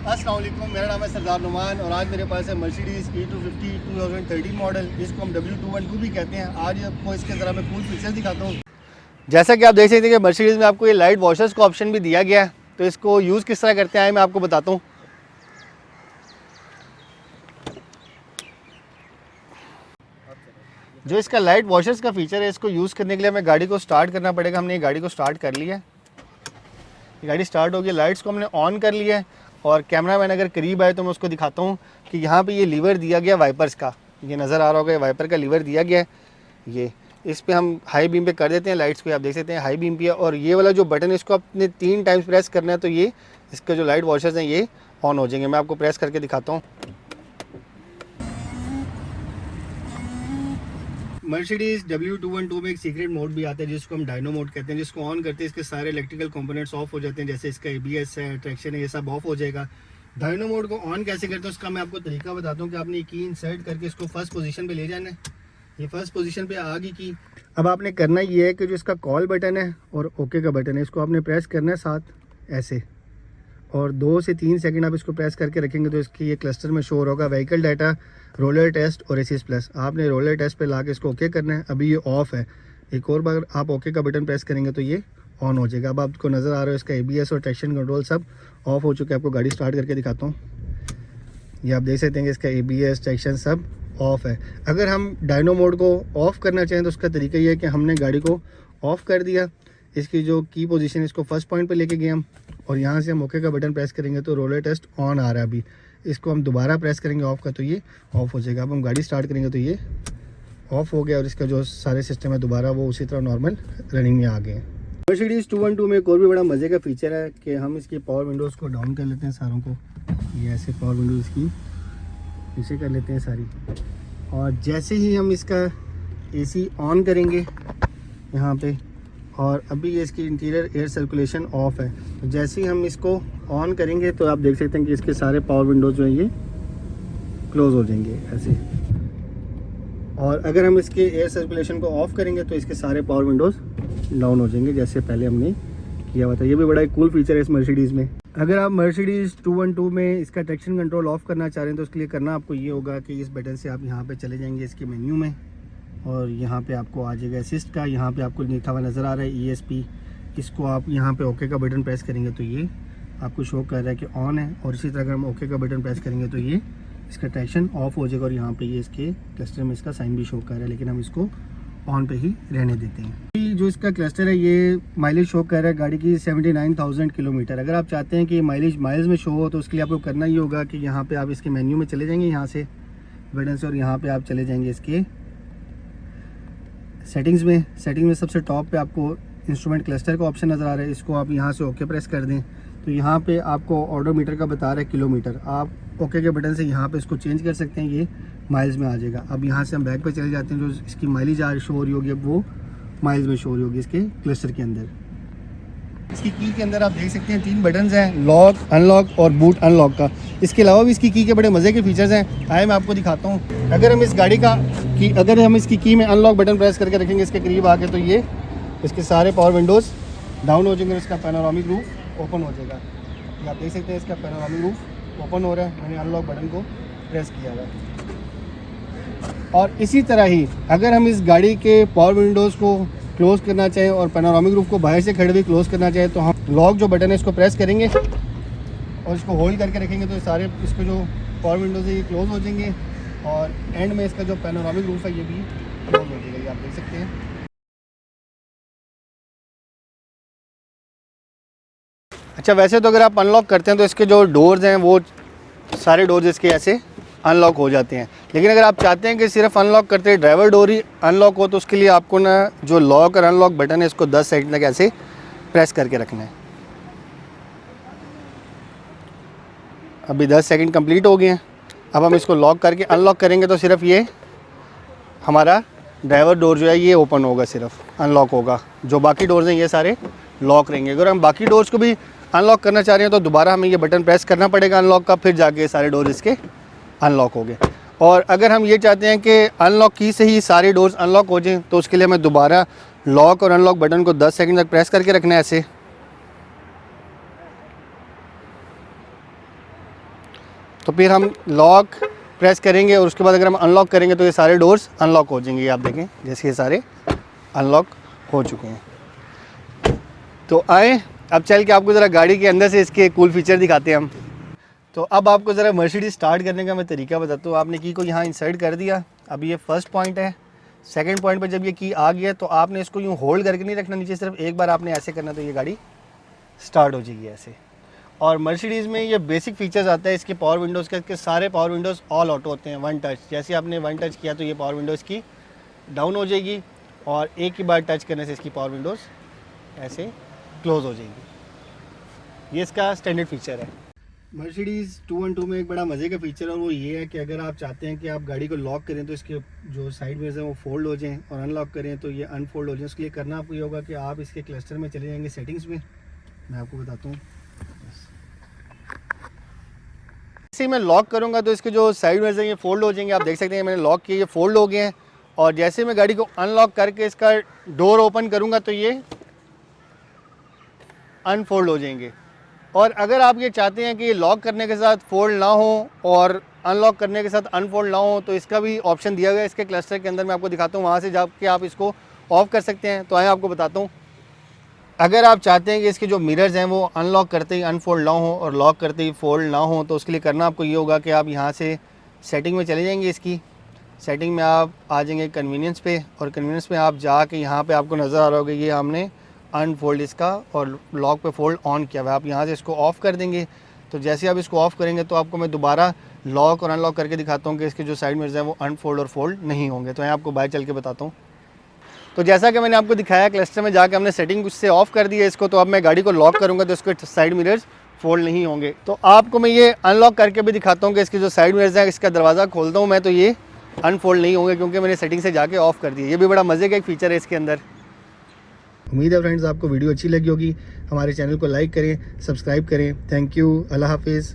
अस्सलाम वालेकुम, मेरा नाम है सरदार नुमान और आज मेरे पास है मर्सिडीज़ E250 2013 मॉडल, जिसको हम W212 भी कहते हैं। आज आपको इसके ज़रा मैं फुल फीचर्स दिखाता हूँ। जैसा कि आप देख सकते हैं कि मर्सिडीज़ में आपको ये लाइट वॉशर्स का ऑप्शन भी दिया गया है, तो इसको यूज़ किस तरह करते हैं मैं आपको बताता हूँ। जो इसका लाइट वॉशर्स का फीचर है, इसको यूज़ करने के लिए हमें गाड़ी को स्टार्ट करना पड़ेगा। हमने ये गाड़ी को स्टार्ट कर लिया है, ये गाड़ी स्टार्ट हो गई, लाइट्स को हमने ऑन कर लिया है और कैमरा मैन अगर करीब आए तो मैं उसको दिखाता हूँ कि यहाँ पे ये लीवर दिया गया वाइपर्स का, ये नज़र आ रहा होगा, ये वाइपर का लीवर दिया गया है। ये इस पे हम हाई बीम पे कर देते हैं लाइट्स को, आप देख सकते हैं हाई बीम पे है। और ये वाला जो बटन है इसको आपने 3 टाइम्स प्रेस करना है, तो ये इसका जो लाइट वॉशर्स हैं ये ऑन हो जाएंगे। मैं आपको प्रेस करके दिखाता हूँ। मर्सिडीज़ W212 में एक सीक्रेट मोड भी आता है जिसको हम डायनो मोड कहते हैं। जिसको ऑन करते हैं इसके सारे इलेक्ट्रिकल कंपोनेंट्स ऑफ हो जाते हैं, जैसे इसका ABS है, ट्रैक्शन है, ये सब ऑफ हो जाएगा। डायनो मोड को ऑन कैसे करते हैं उसका मैं आपको तरीका बताता हूँ कि आपने की इंसर्ट करके इसको फर्स्ट पोजीशन पे ले जाना है। ये फर्स्ट पोजीशन पे आ गई की। अब आपने करना ये है कि जो इसका कॉल बटन है और ओके का बटन है, इसको आपने प्रेस करना है साथ ऐसे, और 2 से 3 सेकंड आप इसको प्रेस करके रखेंगे तो इसकी ये क्लस्टर में शो होगा व्हीकल डाटा, रोलर टेस्ट और एसिस प्लस। आपने रोलर टेस्ट पे ला के इसको ओके करना है। अभी ये ऑफ है, एक और बार आप ओके का बटन प्रेस करेंगे तो ये ऑन हो जाएगा। अब आपको नज़र आ रहा है इसका ABS और ट्रैक्शन कंट्रोल सब ऑफ हो चुका है। आपको गाड़ी स्टार्ट करके दिखाता हूँ। ये आप देख सकते हैं कि इसका ABS ट्रैक्शन सब ऑफ है। अगर हम डायनो मोड को ऑफ़ करना चाहें तो उसका तरीका ये है कि हमने गाड़ी को ऑफ़ कर दिया, इसकी जो की पोजीशन इसको फर्स्ट पॉइंट पे लेके गए हम, और यहाँ से हम ओके का बटन प्रेस करेंगे तो रोलर टेस्ट ऑन आ रहा है। अभी इसको हम दोबारा प्रेस करेंगे ऑफ़ का तो ये ऑफ़ हो जाएगा। अब हम गाड़ी स्टार्ट करेंगे तो ये ऑफ़ हो गया और इसका जो सारे सिस्टम है दोबारा वो उसी तरह नॉर्मल रनिंग में आ गए हैं। मर्सिडीज़ 212 में एक और भी बड़ा मज़े का फीचर है कि हम इसकी पावर विंडोज़ को डाउन कर लेते हैं सारों को। ये ऐसे पावर विंडोज़ की पीछे कर लेते हैं सारी, और जैसे ही हम इसका AC ऑन करेंगे यहाँ पे, और अभी ये इसकी इंटीरियर एयर सर्कुलेशन ऑफ है, तो जैसे ही हम इसको ऑन करेंगे तो आप देख सकते हैं कि इसके सारे पावर विंडोज़ जो हैं ये क्लोज़ हो जाएंगे ऐसे। और अगर हम इसके एयर सर्कुलेशन को ऑफ़ करेंगे तो इसके सारे पावर विंडोज़ डाउन हो जाएंगे जैसे पहले हमने किया हुआ था। ये भी बड़ा एक कूल फीचर है इस मर्सिडीज़ में। अगर आप मर्सिडीज़ 212 में इसका ट्रैक्शन कंट्रोल ऑफ़ करना चाह रहे हैं तो उसके लिए करना आपको ये होगा कि इस बटन से आप यहाँ पे चले जाएंगे इसके मेन्यू में, और यहाँ पे आपको आ जाएगा असिस्ट का, यहाँ पे आपको लिखा हुआ नज़र आ रहा है ESP। इसको आप यहाँ पे ओके का बटन प्रेस करेंगे तो ये आपको शो कर रहा है कि ऑन है, और इसी तरह अगर हम ओके का बटन प्रेस करेंगे तो ये इसका ट्रैक्शन ऑफ हो जाएगा, और यहाँ पे ये इसके क्लस्टर में इसका साइन भी शो कर रहा है, लेकिन हम इसको ऑन पे ही रहने देते हैं। जो इसका क्लस्टर है ये माइलेज शो कर रहा है गाड़ी की 79,000 किलोमीटर। अगर आप चाहते हैं कि माइलेज माइल्स में शो हो तो उसके लिए आपको करना ये होगा कि यहाँ पे आप इसके मेन्यू में चले जाएंगे यहाँ से बटन से, और यहाँ पे आप चले जाएंगे इसके सेटिंग्स में सबसे टॉप पे आपको इंस्ट्रूमेंट क्लस्टर का ऑप्शन नज़र आ रहा है। इसको आप यहाँ से ओके प्रेस कर दें तो यहाँ पे आपको ऑडोमीटर का बता रहा है किलोमीटर। आप ओके के बटन से यहाँ पे इसको चेंज कर सकते हैं, ये माइल्स में आ जाएगा। अब यहाँ से हम बैक पे चले जाते हैं, जो इसकी माइलेज शो हो रही होगी अब वो माइल्स में शो हो रही होगी इसके क्लस्टर के अंदर। इसकी की के अंदर आप देख सकते हैं 3 बटन्स हैं, लॉक, अनलॉक और बूट अनलॉक का। इसके अलावा भी इसकी की के बड़े मज़े के फीचर्स हैं, आए मैं आपको दिखाता हूँ। अगर हम इस गाड़ी का अगर हम इसकी की में अनलॉक बटन प्रेस करके रखेंगे इसके करीब आके तो ये इसके सारे पावर विंडोज़ डाउन हो जाएंगे, इसका पैनोरामिक रूफ ओपन हो जाएगा। ये आप देख सकते हैं इसका पैनोरामिक रूफ ओपन हो रहा है, मैंने अनलॉक बटन को प्रेस किया हुआ है। और इसी तरह ही अगर हम इस गाड़ी के पावर विंडोज़ को क्लोज़ करना चाहें और पैनोरामिक रूफ को बाहर से खड़े हुए क्लोज़ करना चाहें तो हम लॉक जो बटन है इसको प्रेस करेंगे और इसको होल्ड करके रखेंगे तो सारे इसको जो पावर विंडोज़ है ये क्लोज़ हो जाएंगे, और एंड में इसका जो पैनोरामिक रूफ है ये भी क्लोज़ हो जाएगा, ये आप देख सकते हैं। अच्छा, वैसे तो अगर आप अनलॉक करते हैं तो इसके जो डोर्स हैं वो सारे डोर्स इसके ऐसे अनलॉक हो जाते हैं, लेकिन अगर आप चाहते हैं कि सिर्फ अनलॉक करते ड्राइवर डोर ही अनलॉक हो तो उसके लिए आपको ना जो लॉक और अनलॉक बटन है इसको 10 सेकंड तक ऐसे प्रेस करके रखना है। अभी 10 सेकंड कंप्लीट हो गए हैं। अब हम इसको लॉक करके अनलॉक करेंगे तो सिर्फ ये हमारा ड्राइवर डोर जो है ये ओपन होगा, सिर्फ अनलॉक होगा, जो बाकी डोर्स हैं ये सारे लॉक रहेंगे। अगर हम बाकी डोर्स को भी अनलॉक करना चाह रहे हैं तो दोबारा हमें ये बटन प्रेस करना पड़ेगा अनलॉक का, फिर जाके सारे डोर इसके अनलॉक हो गए। और अगर हम ये चाहते हैं कि अनलॉक की से ही सारे डोर्स अनलॉक हो जाएं तो उसके लिए हमें दोबारा लॉक और अनलॉक बटन को 10 सेकंड तक प्रेस करके रखना है ऐसे। तो फिर हम लॉक प्रेस करेंगे और उसके बाद अगर हम अनलॉक करेंगे तो ये सारे डोर्स अनलॉक हो जाएंगे। आप देखें जैसे ये सारे अनलॉक हो चुके हैं। तो आए अब चल के आपको ज़रा गाड़ी के अंदर से इसके कूल फीचर दिखाते हैं हम। तो अब आपको ज़रा मर्सिडीज़ स्टार्ट करने का मैं तरीका बताता हूँ। आपने की को यहाँ इंसर्ट कर दिया, अभी ये फर्स्ट पॉइंट है। सेकंड पॉइंट पर जब ये की आ गया तो आपने इसको यूँ होल्ड करके नहीं रखना नीचे, सिर्फ एक बार आपने ऐसे करना तो ये गाड़ी स्टार्ट हो जाएगी ऐसे। और मर्सिडीज़ में ये बेसिक फीचर्स आता है इसके पावर विंडोज़ के, इसके सारे पावर विंडोज़ ऑल ऑटो होते हैं, वन टच। जैसे आपने वन टच किया तो ये पावर विंडोज़ की डाउन हो जाएगी और एक ही बार टच करने से इसकी पावर विंडोज़ ऐसे क्लोज़ हो जाएगी। ये इसका स्टैंडर्ड फीचर है। मर्सिडीज़ 212 में एक बड़ा मज़े का फीचर है और वो ये है कि अगर आप चाहते हैं कि आप गाड़ी को लॉक करें तो इसके जो साइड मिरर्स हैं वो फोल्ड हो जाएं और अनलॉक करें तो ये अनफोल्ड हो जाए। उसके लिए करना आपको ये होगा कि आप इसके क्लस्टर में चले जाएंगे, सेटिंग्स में, मैं आपको बताता हूँ। जैसे मैं लॉक करूँगा तो इसके जो साइड मिरर्स हैं ये फोल्ड हो जाएंगे। आप देख सकते हैं मैंने लॉक किया, ये फोल्ड हो गए हैं। और जैसे मैं गाड़ी को अनलॉक करके इसका डोर ओपन करूँगा तो ये अनफोल्ड हो जाएंगे। और अगर आप ये चाहते हैं कि ये लॉक करने के साथ फोल्ड ना हो और अनलॉक करने के साथ अनफोल्ड ना हो तो इसका भी ऑप्शन दिया गया है इसके क्लस्टर के अंदर। मैं आपको दिखाता हूँ, वहाँ से जाके आप इसको ऑफ़ कर सकते हैं। तो आए आपको बताता हूँ, अगर आप चाहते हैं कि इसके जो मिरर्स हैं वो अनलॉक करते ही अनफोल्ड ना हो और लॉक करते ही फोल्ड ना हो तो उसके लिए करना आपको ये होगा कि आप यहाँ से सेटिंग में चले जाएंगे। इसकी सेटिंग में आप आ जाएंगे कन्वीनियंस पे और कन्वीनियंस में आप जाके यहाँ पे आपको नज़र आ रहा होगा ये हमने अनफोल्ड इसका और लॉक पे फोल्ड ऑन किया हुआ है। आप यहाँ से इसको ऑफ़ कर देंगे। तो जैसे आप इसको ऑफ़ करेंगे तो आपको मैं दोबारा लॉक और अनलॉक करके दिखाता हूँ कि इसके जो साइड मिरर्स हैं वो अनफोल्ड और फोल्ड नहीं होंगे। तो मैं आपको बाहर चल के बताता हूँ। तो जैसा कि मैंने आपको दिखाया क्लस्टर में जाके हमने सेटिंग उससे ऑफ़ कर दी है इसको। तो अब मैं गाड़ी को लॉक करूँगा तो इसके साइड मिरर्स फोल्ड नहीं होंगे। तो आपको मैं ये अनलॉक करके भी दिखाता हूँ कि इसके जो साइड मिरर्स हैं इसका दरवाज़ा खोलता हूँ मैं तो ये अनफोल्ड नहीं होंगे क्योंकि मैंने सेटिंग से जाके ऑफ़ कर दिया। ये भी बड़ा मज़े का एक फ़ीचर है इसके अंदर। उम्मीद है फ्रेंड्स आपको वीडियो अच्छी लगी होगी। हमारे चैनल को लाइक करें, सब्सक्राइब करें। थैंक यू, अल्लाह हाफिज़।